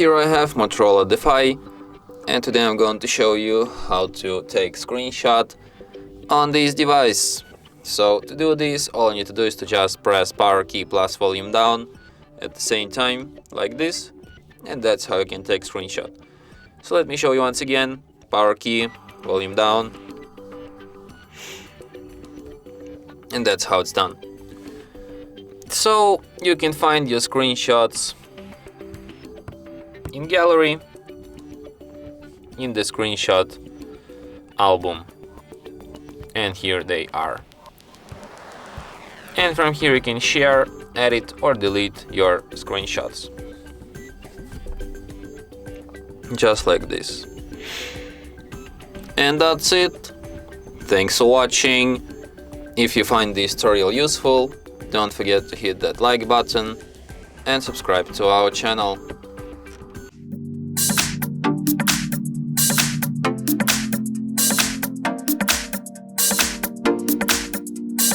here I have Motorola Defy, and today I'm going to show you how to take screenshot on this device. So to do this, all you need to do is to just press power key plus volume down at the same time, like this, and that's how you can take screenshot. So let me show you once again. Power key, volume down, and that's how it's done. So you can find your screenshots in gallery, in the screenshot album, and here they are. And from here you can share, edit or delete your screenshots, just like this. And that's it. Thanks for watching. If you find this tutorial useful, don't forget to hit that like button and subscribe to our channel.